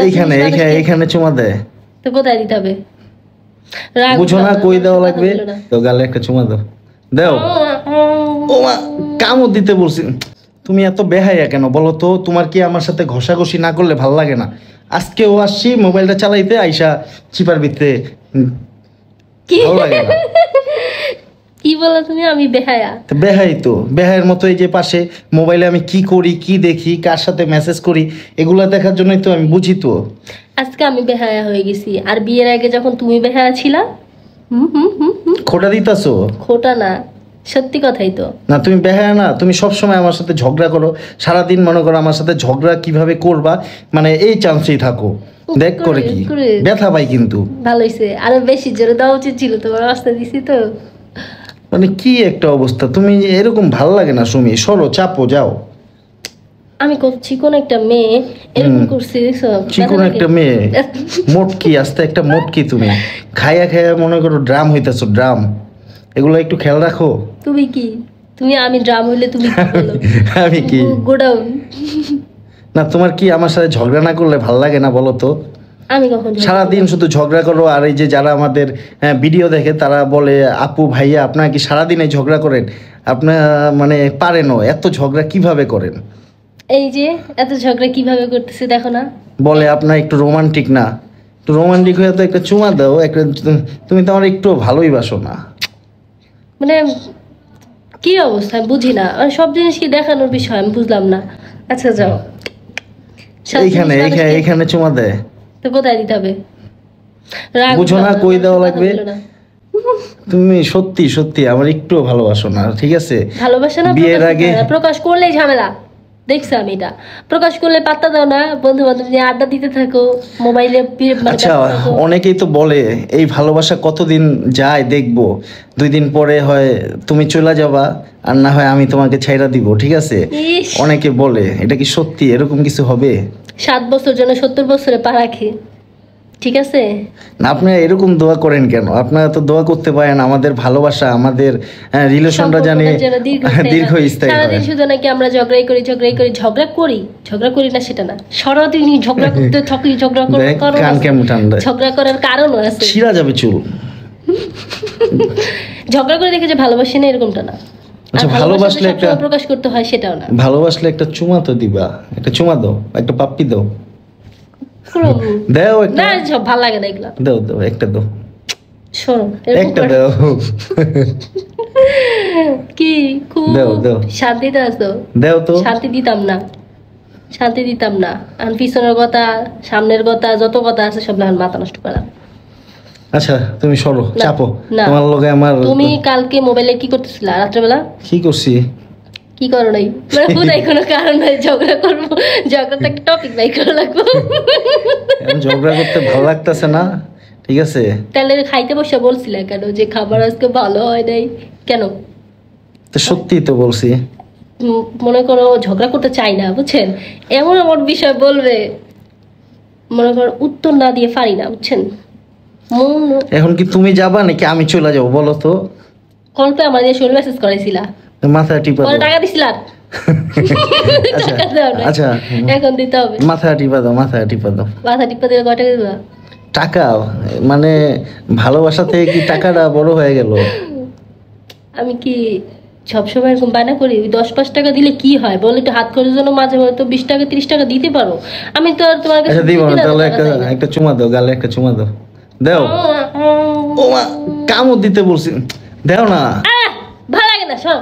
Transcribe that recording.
এইখানে এইখানে এইখানে চুমা দেয় তো কোথায় দিতে হবে? বুঝো না কই দেওয়া লাগবে? তো গালে একটা চুমা দাও, দাও। ও মা, কামড় দিতে বলছি। তুমি এত বেহাইয়া কেন বলো তো? তোমার কি আমার সাথে ঘষাঘষি না করলে ভাল লাগে না? আজকেও আসছি মোবাইলটা চালাইতে, আইসা চিপার ভিতরে ভালো লাগে না। কি বলো তুমি? আমি বেহায়া? বেহাই তো, বেহাইয়ের মতো এই যে পাশে মোবাইলে আমি কি করি, কি দেখি, কার সাথে মেসেজ করি, এগুলা দেখার জন্যই তো আমি বুঝি তো। আজকে আমি বেহায়া হয়ে গেছি, আর বিয়ের আগে যখন তুমি বেহায়া ছিলা। খোটা দিতাছো? খোটা না, সত্যি কথাই তো। না তুমি বেহায়া না, তুমি সবসময় আমার সাথে ঝগড়া করো, সারাদিন মনে করো আমার সাথে ঝগড়া কিভাবে করবা, মানে এই চান্সেই থাকো। দেখ করে কি ব্যথা পাই কিন্তু। ভালো হয়েছে, আরো বেশি জোরে দেওয়া উচিত ছিল, তোমার রাস্তা দিছি তো। মানে কি একটা অবস্থা, তুমি এরকম ভাল লাগে না সুমি, সরো চাপো যাও। আমি চিকন একটা মেয়ে এরকম করছি, চিকন একটা মেয়ে মোটকি, আস্তে একটা মোটকি, তুমি খাইয়া খাইয়া মনে করো ড্রাম হইতেছো, ড্রাম। এগুলো একটু খেয়াল রাখো। তুমি কি? তুমি আমি ড্রাম হইলে তুমি কি বলো? আমি কি গোডাউন? না তোমার কি আমার সাথে ঝগড়া না করলে ভাল লাগে না বলো তো? আমি কখন সারাদিন শুধু ঝগড়া করো, আর এই যে যারা আমাদের ভিডিও দেখে তারা বলে আপু ভাইয়া আপনারা কি সারাদিন এই ঝগড়া করেন? আপনার মানে পারেনও, এত ঝগড়া কিভাবে করেন? এই যে এত ঝগড়া কিভাবে করতেছে দেখো না। বলে আপনার একটু রোমান্টিক না, একটু রোমান্টিক হয়ে তো একটা চুমা দাও, একটা। তুমি তো আমার একটু ভালোই বাসো না। মানে কি অবস্থা আমি বুঝি না, সব জিনিস কি দেখানোর বিষয় আমি বুঝলাম না। আচ্ছা যাও, এইখানে এইখানে এইখানে চুমা দেয় তো কোথায় দিতে হবে? বুঝো না কই দেওয়া লাগবে? তুমি সত্যি সত্যি আমার একটু ভালোবাসো না, ঠিক আছে? ভালোবাসা না বিয়ের আগে প্রকাশ করলেই ঝামেলা, দেখছো আমি এটা প্রকাশ করলে পাত্তা দাও না, বন্ধু বান্ধব নিয়ে আড্ডা দিতে থাকো মোবাইলে। আচ্ছা অনেকেই তো বলে এই ভালোবাসা কতদিন যায় দেখবো, 2 দিন পরে হয় তুমি চলে যাবা, আর না হয় আমি তোমাকে ছাইড়া দিব, ঠিক আছে? অনেকে বলে, এটা কি সত্যি এরকম কিছু হবে? 7 বছর জন্য 70 বছরে পা রাখে, ঠিক আছে? না আপনারা এরকম দোয়া করেন কেন? আপনারা তো দোয়া করতে পারেন আমাদের ভালোবাসা, আমাদের রিলেশনটা জানি দীর্ঘস্থায়ী হয়। সারাদিন শুধু নাকি আমরা ঝগড়াই করি ঝগড়া করি না সেটা না, সারাদিনই ঝগড়া করতে থাকি, ঝগড়া করার কারণও আছে। ছিঁড়া যাবে চুল। ঝগড়া করে দেখে যে ভালোবাসি না এরকমটা না। আচ্ছা ভালোবাসলে একটা প্রকাশ করতে হয় সেটাও না। ভালোবাসলে একটা চুমা তো দিবা, একটা চুমা দাও, একটা পাপ্পি দাও, দাও একটা। না সব ভালো লাগে না এগুলা। দাও দাও একটা দাও, শোনো একটা দাও। কি খুব দাও দাও, শান্তিতে আছো? দাও তো। শান্তি দিতাম না। আর পিছনের কথা সামনের কথা যত কথা আছে সব মাথা নষ্ট করা। আচ্ছা তুমি সরো চাপো, তোমার লগে আমার। তুমি কালকে মোবাইলে কি করতেছিলা রাত্রেবেলা? কি করছি? কি করো নাই মানে কোথায় কোনো কারণ নাই ঝগড়া করবো, ঝগড়া তো একটা টপিক নাই করা লাগবো। ঝগড়া করতে ভালো লাগতেছে না, ঠিক আছে? তাহলে খাইতে বসে বলছিলা কেন যে খাবার আজকে ভালো হয় নাই কেন? তো সত্যি তো বলছি। মনে করো ঝগড়া করতে চাই না বুঝছেন, এমন এমন বিষয় বলবে মনে করো উত্তর না দিয়ে পারি না বুঝছেন। এখন কি তুমি যাবা নাকি আমি চলে যাবো বলো তো? কল তো আমার দিয়ে মেসেজ করেছিলা, মাথা টিপা দাও। টাকা দিছিলা? টাকা দাও না, আচ্ছা এখন দিতে হবে। মাথা টিপা দাও, মাথা টিপা দাও। মাথা টিপা দিলে কয় টাকা দিবা? টাকা মানে ভালোবাসা থেকে কি টাকাটা বড় হয়ে গেল? আমি কি সবসময় এরকম বায়না করি? 10-5 টাকা দিলে কি হয় বলে, একটু হাত খরচের জন্য মাঝে মাঝে তো 20 টাকা 30 টাকা দিতে পারো। আমি তো আর তোমার কাছে দিব না। তাহলে একটা চুমা দাও, গালে একটা চুমা দাও, দাও। ও মা, কামড় দিতে বলছি, দাও না। ভালো লাগে না, সর।